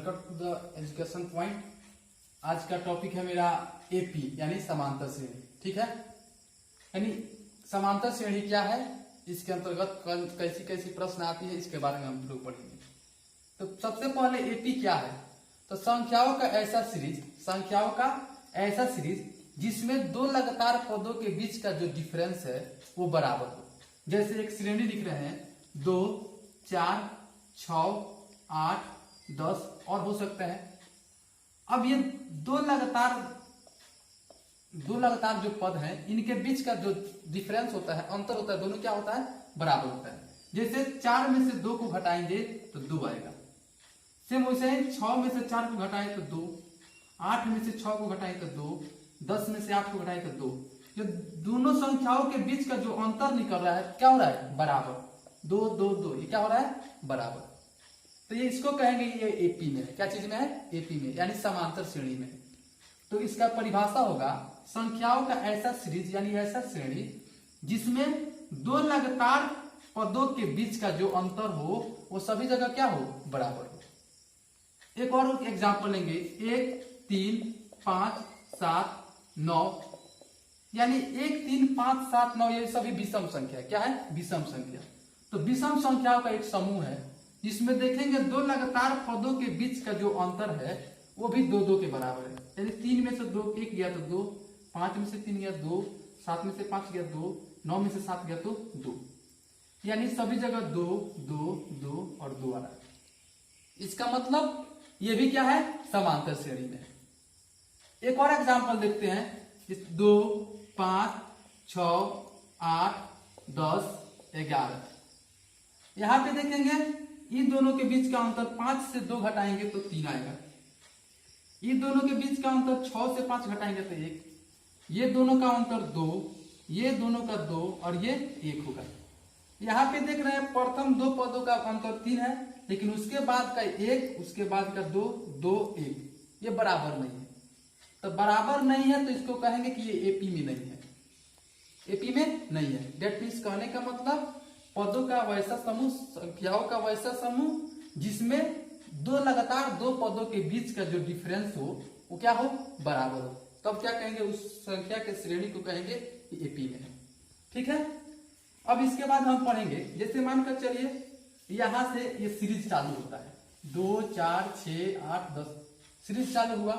Welcome to the education point. आज का topic है मेरा एपी यानी समांतर श्रेणी। ठीक है, यानी समांतर श्रेणी क्या है, इसके अंतर्गत कैसी कैसी प्रश्न आती है, इसके बारे में हम लोग पढ़ेंगे। तो सबसे पहले एपी क्या है, तो संख्याओं का ऐसा सीरीज जिसमें दो लगातार पदों के बीच का जो डिफरेंस है वो बराबर हो। जैसे एक श्रेणी लिख रहे हैं 2, 4, 6, 8, 10 और हो सकता है। अब ये दो लगातार जो पद हैं इनके बीच का जो डिफरेंस होता है, अंतर होता है, दोनों क्या होता है, बराबर होता है। जैसे 4 में से 2 को घटाएंगे तो 2 आएगा। सेम वैसे ही 6 में से 4 को घटाए तो 2, 8 में से 6 को घटाए तो 2, 10 में से 8 को घटाए तो 2। जो दोनों संख्याओं के बीच का जो अंतर निकल रहा है क्या हो रहा है, बराबर। 2, 2, 2 ये क्या हो रहा है, बराबर। तो ये इसको कहेंगे ये एपी में है। क्या चीज में है, एपी में, यानी समांतर श्रेणी में। तो इसका परिभाषा होगा संख्याओं का ऐसा सीरीज यानी ऐसा श्रेणी जिसमें दो लगातार पदों के बीच का जो अंतर हो वो सभी जगह क्या हो, बराबर हो। एक और एग्जांपल लेंगे, 1, 3, 5, 7, 9 यानी 1, 3, 5, 7, 9 ये सभी विषम संख्या क्या है, विषम संख्या। तो विषम संख्याओं का एक समूह है जिसमें देखेंगे दो लगातार पदों के बीच का जो अंतर है वो भी 2, 2 के बराबर है। यानी 3 में से 2 1 गया तो 2, 5 में से 3 गया 2, 7 में से 5 गया 2, 9 में से 7 गया तो 2, यानी सभी जगह 2, 2, 2 और 2 आ रहा है। इसका मतलब ये भी क्या है, समांतर श्रेणी में। एक और एग्जांपल देखते हैं, 2, 5, 6, 8, 10, 11। यहां पे देखेंगे इन दोनों के बीच का अंतर 5 से 2 घटाएंगे तो 3 आएगा। इन दोनों के बीच का अंतर 6 से 5 घटाएंगे तो 1। ये दोनों का अंतर 2, ये दोनों का 2 और ये 1 होगा। यहाँ पे देख रहे हैं प्रथम 2 पदों का अंतर 3 है, लेकिन उसके बाद का 1, उसके बाद का 2, 2, 1 ये बराबर नहीं है। तो बराबर नहीं है तो इसको कहेंगे कि ये एपी में नहीं है, एपी में नहीं है। डेट मीन्स कहने का मतलब पदों का वैसा समूह, संख्याओं का वैसा समूह जिसमें दो लगातार 2 पदों के बीच का जो डिफरेंस हो वो क्या हो, बराबर हो। तब क्या कहेंगे, उस संख्या के श्रेणी को कहेंगे कि एपी में है। ठीक है, अब इसके बाद हम पढ़ेंगे, जैसे मानकर चलिए यहां से ये सीरीज चालू होता है 2, 4, 6, 8, 10 सीरीज चालू हुआ।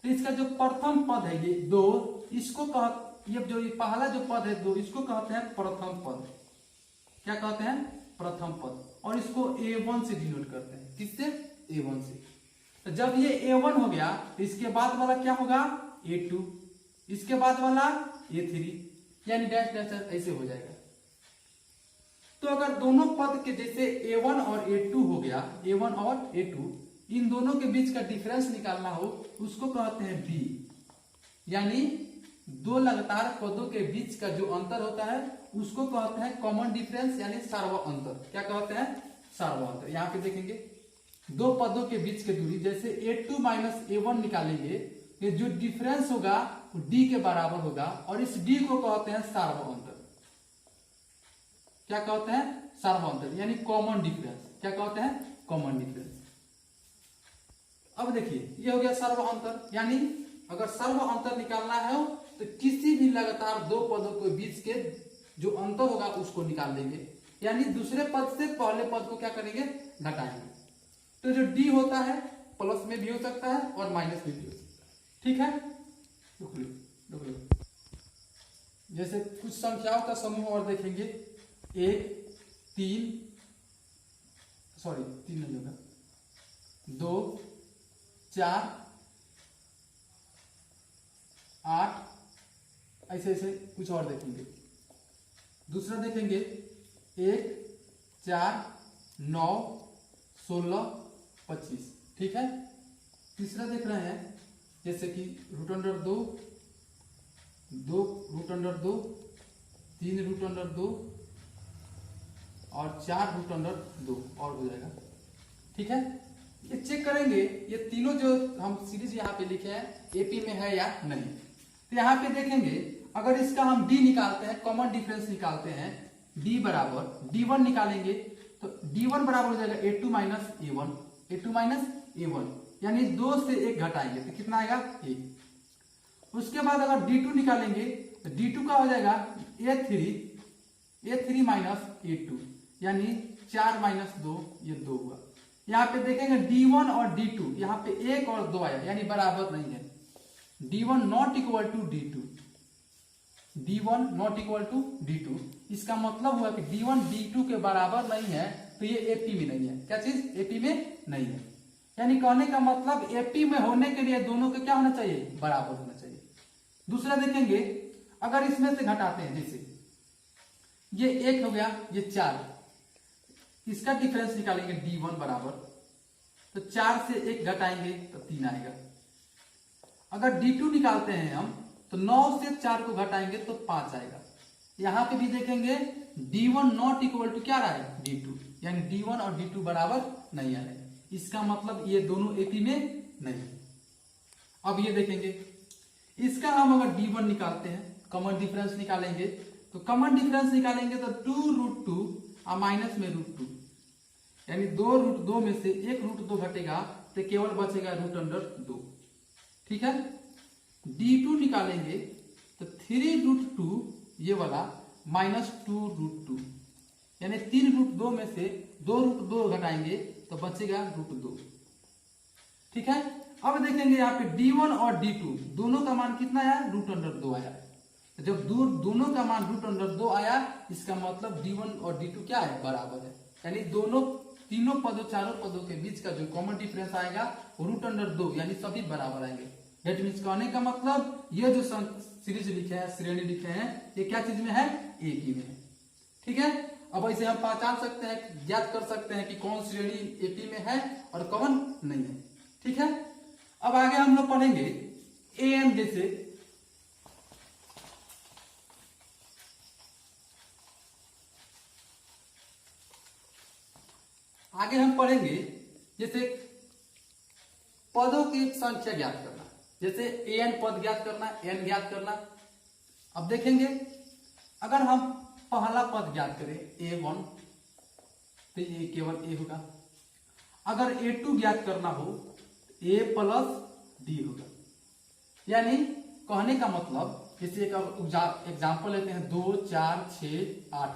तो इसका जो प्रथम पद है ये 2, इसको ये पहला जो पद है 2 इसको कहते हैं प्रथम पद। क्या कहते हैं, प्रथम पद। और इसको A1 से डिनोट करते हैं, किससे, A1 से। तो जब ये A1 हो गया तो इसके बाद वाला क्या होगा, A2, इसके बाद वाला A3, यानी डैश डैश ऐसे हो जाएगा। तो अगर दोनों पद के जैसे A1 और A2 हो गया, A1 और A2 इन दोनों के बीच का डिफरेंस निकालना हो उसको कहते हैं B, यानी दो लगातार पदों के बीच का जो अंतर होता है उसको कहते हैं कॉमन डिफरेंस यानी सार्वत्रिक अंतर। क्या कहते हैं, सार्वत्रिक अंतर। यहाँ पे देखेंगे 2 पदों के बीच की दूरी, जैसे A2 माइनस A1 निकालेंगे, ये जो डिफरेंस होगा वो D के बराबर होगा और इस D को कहते हैं सार्वत्रिक अंतर। क्या कहते हैं, सार्वत्रिक अंतर यानी कॉमन डिफरेंस। क्या कहते हैं, कॉमन डिफरेंस। अब देखिए ये हो गया सार्वत्रिक अंतर, यानी अगर सार्वत्रिक अंतर निकालना है तो किसी भी लगातार 2 पदों के बीच के जो अंतर होगा उसको निकाल लेंगे, यानी दूसरे पद से पहले पद को क्या करेंगे, घटाएंगे। तो जो D होता है प्लस में भी हो सकता है और माइनस में भी हो सकता है। ठीक है, रुक लो। जैसे कुछ संख्याओं का समूह और देखेंगे, 1, 3 नहीं होगा, 2, 4, 8 ऐसे ऐसे कुछ और देखेंगे। दूसरा देखेंगे 1, 4, 9, 16, 25। ठीक है, तीसरा देख रहे हैं जैसे कि √2, 2 √2, 3 √2 और 4 √2 और हो जाएगा। ठीक है, ये चेक करेंगे ये तीनों जो हम सीरीज यहाँ पे लिखे हैं एपी में है या नहीं। तो यहाँ पे देखेंगे अगर इसका हम D निकालते हैं, कॉमन डिफरेंस निकालते हैं, D बराबर D1 निकालेंगे तो D1 बराबर हो जाएगा A2 minus A1, A2 minus A1, यानी 2 से 1 घटाएंगे तो कितना आएगा 1। उसके बाद अगर D2 निकालेंगे तो D2 का हो जाएगा A3 माइनस A2, यानी 4 माइनस 2, ये 2 हुआ। यहाँ पे देखेंगे D1 और D2, यहाँ पे 1 और 2 आया, यानी बराबर नहीं है। D1 not equal to D2, D1 not equal to D2, इसका मतलब हुआ कि D1 D2 के बराबर नहीं है, तो ये AP में नहीं है। क्या चीज AP में नहीं है, यानी कहने का मतलब AP में होने के लिए दोनों का क्या होना चाहिए, बराबर होना चाहिए। दूसरा देखेंगे, अगर इसमें से घटाते हैं, जैसे ये 1 हो गया, ये 4, इसका डिफरेंस निकालेंगे D1 बराबर, तो 4 से 1 घटाएंगे तो 3 आएगा। अगर D2 निकालते हैं हम, तो 9 से 4 को घटाएंगे तो 5 आएगा। यहां पे भी देखेंगे D1 नॉट इक्वल टू क्या रहा है, D2, यानी D1 और D2 बराबर नहीं आ रहे, इसका मतलब ये दोनों AP में नहीं। अब ये देखेंगे, इसका हम अगर D1 निकालते हैं, कॉमन डिफरेंस निकालेंगे, तो कॉमन डिफरेंस निकालेंगे तो 2√2 और माइनस में √2, यानी 2√2 में से 1√2 घटेगा तो केवल बचेगा √2। ठीक है। D2 निकालेंगे तो 3√2 ये वाला माइनस 2√2, यानी 3√2 में से 2√2 घटाएंगे तो बचेगा √2। ठीक है। अब देखेंगे यहाँ पे D1 और D2 दोनों का मान कितना आया, √2 आया। जब दोनों का मान √2 आया, इसका मतलब D1 और D2 क्या है, बराबर है, यानी दोनों तीनों पदों चारों पदों के बीच का जो कॉमन डिफरेंस आएगा वो √2, यानी सभी बराबर आएंगे। दैट मीन्स कहने का मतलब ये जो सीरीज लिखे हैं, श्रेणी लिखे हैं, ये क्या चीज में है, AP में है। ठीक है। अब ऐसे हम पहचान सकते हैं, ज्ञात कर सकते हैं कि कौन श्रेणी AP में है और कौन नहीं है। ठीक है। अब आगे हम लोग पढ़ेंगे AN, जैसे आगे हम पढ़ेंगे जैसे पदों की संख्या ज्ञात करना, जैसे AN पद ज्ञात करना, N ज्ञात करना। अब देखेंगे, अगर हम पहला पद ज्ञात करें A1, तो ये केवल A होगा। अगर A2 ज्ञात करना हो तो A प्लस D होगा। यानी कहने का मतलब, जैसे एक एग्जाम्पल लेते हैं, 2 4 6 8,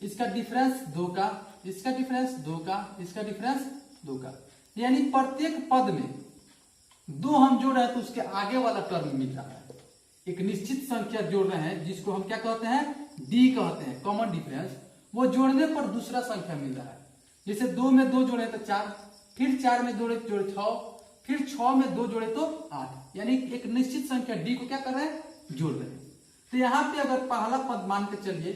इसका डिफरेंस 2 का, इसका डिफरेंस 2 का, इसका डिफरेंस 2 का, यानी प्रत्येक पद में 2 हम जोड़ रहे हैं तो उसके आगे वाला टर्म मिल रहा है। एक निश्चित संख्या जोड़ रहे हैं जिसको हम क्या कहते हैं, D कहते हैं, कॉमन डिफरेंस। वो जोड़ने पर दूसरा संख्या मिल रहा है। जैसे 2 में 2 जोड़े तो 4, फिर 4 में जोड़े 6, फिर 6 में 2 जोड़े तो 8, यानी एक निश्चित संख्या D को क्या कर रहे हैं, जोड़ रहे हैं। तो यहाँ पे अगर पहला पद मान के चलिए,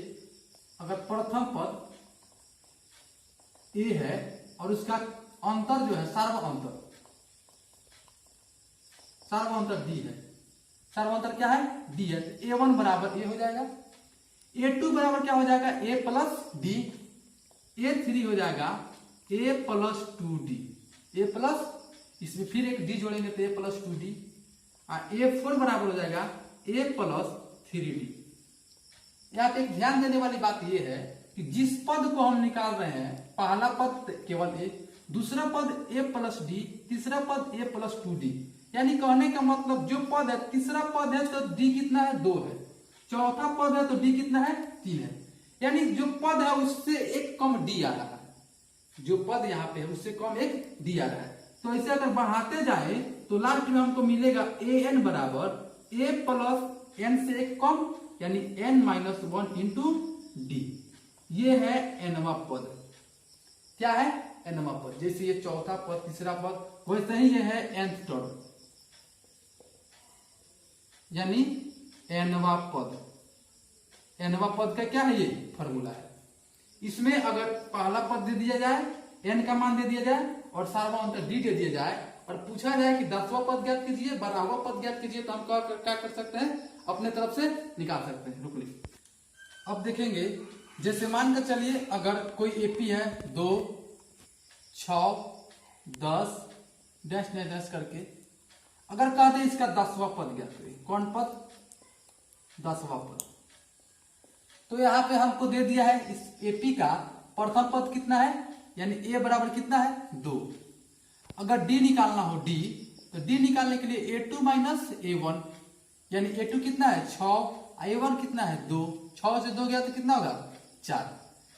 अगर प्रथम पद A है और उसका अंतर जो है सार्व अंतर D है, सार्व अंतर क्या है, D है, तो A1 बराबर A हो जाएगा, A2 बराबर क्या हो जाएगा, A प्लस D, A3 हो जाएगा A plus 2D, A plus, इसमें फिर एक D जोड़ेंगे तो A प्लस 2D, और A4 बराबर हो जाएगा A प्लस 3D। यहाँ पे एक ध्यान देने वाली बात यह है कि जिस पद को हम निकाल रहे हैं, पहला पद केवल A, दूसरा पद A प्लस D, तीसरा पद A प्लस 2D, यानी कहने का मतलब जो पद है, तीसरा पद है तो D कितना है, 2 है, चौथा पद है तो D कितना है, 3 है, यानी जो पद है उससे एक कम D आ रहा है, जो पद यहाँ पे है उससे कम एक D आ रहा है। तो ऐसे अगर बढ़ाते जाए तो लास्ट में हमको मिलेगा AN बराबर A प्लस N से एक कम, यानी N माइनस 1 इंटू D। ये है nवां पद। क्या है, nवां पद। जैसे ये चौथा पद, तीसरा पद, वैसे ही ये है nth टर्म, यानी nवां पद। nवां पद का क्या है, ये फॉर्मूला है। इसमें अगर पहला पद दे दिया जाए, n का मान दे दिया जाए और सार्वभौमिक D दे दिया जाए और पूछा जाए कि 10वां पद ज्ञात कीजिए, 12वां पद ज्ञात कीजिए, तो हम क्या कर सकते हैं, अपने तरफ से निकाल सकते हैं। रुक लीजिए, अब देखेंगे, जैसे मान कर चलिए अगर कोई AP है 2 6 10 डैश डैश डैश करके, अगर कहते हैं इसका 10वां पद ज्ञात करिए, कौन पद, 10वां पद, तो यहाँ पे हमको दे दिया है इस AP का प्रथम पद कितना है, यानी A बराबर कितना है, 2। अगर डी निकालना हो डी, तो डी निकालने के लिए a2 माइनस a1, यानी a2 कितना है 6, a1 कितना है 2, 6 से 2 गया तो कितना होगा 4,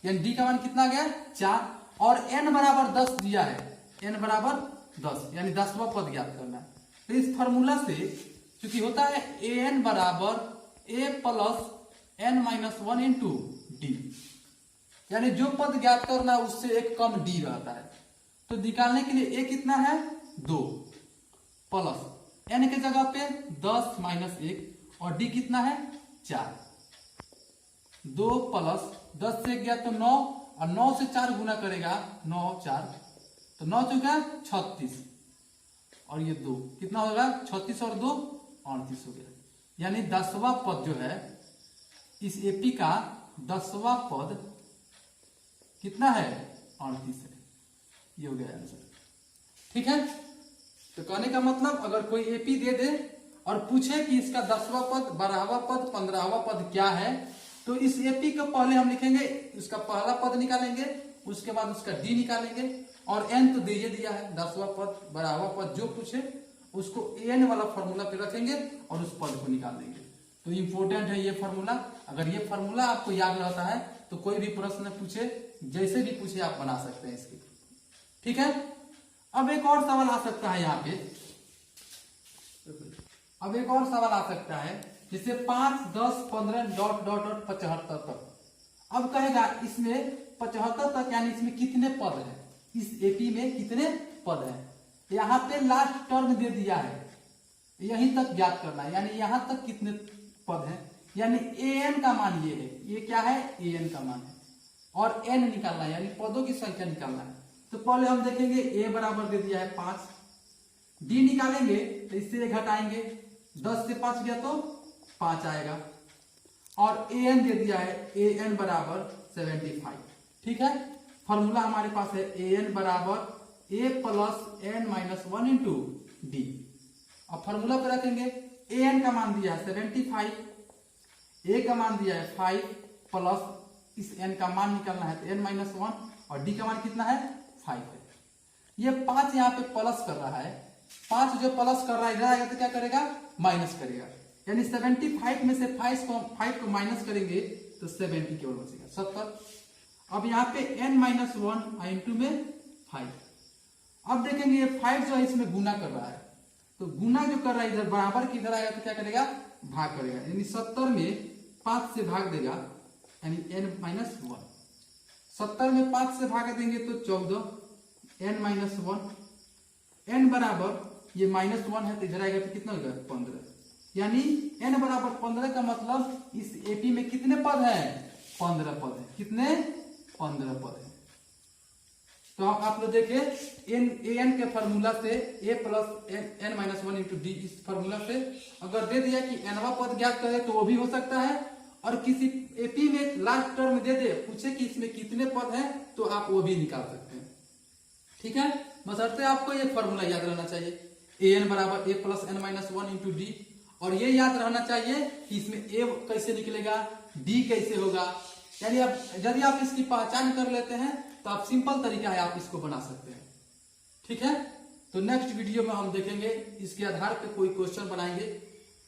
यानी डी का मान कितना गया 4, और n बराबर 10 दिया है, n बराबर 10 यानी 10वां पद ज्ञात करना है। तो इस फॉर्मूला से क्योंकि होता है an बराबर a plus n minus 1 into D, यानी जो पद ज्ञात करना है उससे एक कम डी रहता है, तो निकालने के लिए a कितना है 2 प्लस n के जगह पे 10 माइनस 1 और d कितना है 4, 2 प्लस 10 से गया तो 9 और 9 से 4 गुना करेगा 9 4 तो 9 चौका 36 और ये 2 कितना होगा 36 और 2 38 हो गया, यानी 10वां पद जो है इस एपी का 10वां पद कितना है 38 है, ये हो गया आंसर। ठीक है, तो कहने का मतलब अगर कोई एपी दे दे और पूछे कि इसका 10वां पद 12वां पद 15वां पद क्या है, तो इस एपी को पहले हम लिखेंगे, उसका पहला पद निकालेंगे, उसके बाद उसका डी निकालेंगे, और एन तो दे दिया है 10वां पद 12वां पद जो पूछे उसको एन वाला फॉर्मूला पे रखेंगे और उस पद को निकाल देंगे। तो इंपॉर्टेंट है ये फॉर्मूला, अगर ये फॉर्मूला आपको याद रहता है तो कोई भी प्रश्न पूछे जैसे भी पूछे आप बना सकते हैं इसके। ठीक है, अब एक और सवाल आ सकता है यहाँ पे, अब एक और सवाल आ सकता है जैसे 5, 10, 15 डॉट डॉट डॉट 75 तक। अब कहेगा इसमें 75 तक यानी इसमें कितने पद हैं, इस एपी में कितने पद हैं। यहाँ पे लास्ट टर्म दे दिया है, यहीं तक ज्ञात करना है, यानी यहाँ तक कितने पद हैं, यानी an का मान ये है, ये क्या है an का मान है, और n निकालना है यानी पदों की संख्या निकालना है। तो पहले हम देखेंगे a बराबर दे दिया है 5, d निकालेंगे तो इससे घटाएंगे 10 से 5 गया तो 5 आएगा, और an दे दिया है an बराबर 75। ठीक है, फॉर्मूला हमारे पास है an बराबर a plus n minus 1 into D. अब फॉर्मूला पे रखेंगे an का मान दिया है 75, a का मान दिया है 5 प्लस इस n का मान निकालना है तो n माइनस 1 और d का मान कितना है 5 है। ये 5 यहाँ पे प्लस कर रहा है, 5 जो प्लस कर रहा है इधर आएगा तो क्या करेगा माइनस करेगा, यानी 75 में से 5 को माइनस करेंगे तो 70 केवल बचेगा 70। अब यहाँ पे n माइनस 1 इंटू में 5। अब देखेंगे ये 5 जो है इसमें गुना कर रहा है, तो गुना जो कर रहा है इधर बराबर की इधर आएगा तो क्या करेगा भाग करेगा, यानी 70 में 5 से भाग देगा यानी n माइनस 1। 70 में 5 से भाग देंगे तो 14 n माइनस 1, n बराबर ये माइनस 1 है तो इधर आएगा तो कितना होगा 15, यानी n बराबर 15 का मतलब इस एपी में कितने पद हैं 15 पद है। कितने 15 पद है। तो आप लोग देखिए an के फॉर्मूला से a plus n minus 1 into D, इस फॉर्मूला से अगर दे दिया कि nवां पद ज्ञात करे तो वो भी हो सकता है, और किसी एपी में लास्ट टर्म दे दे पूछे कि इसमें कितने पद हैं तो आप वो भी निकाल सकते हैं। ठीक है, बशर्ते आपको ये फॉर्मूला याद रहना चाहिए an बराबर a plus n minus 1 into D, और ये याद रहना चाहिए कि इसमें a कैसे निकलेगा d कैसे होगा, यानी अब यदि आप इसकी पहचान कर लेते हैं तो आप सिंपल तरीका है आप इसको बना सकते हैं। ठीक है, तो नेक्स्ट वीडियो में हम देखेंगे इसके आधार पे कोई क्वेश्चन बनाएंगे।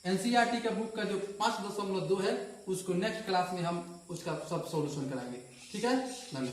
एनसीईआरटी का बुक का जो 5.2 है उसको नेक्स्ट क्लास में हम उसका सब सॉल्यूशन कराएंगे। ठीक है, धन्यवाद।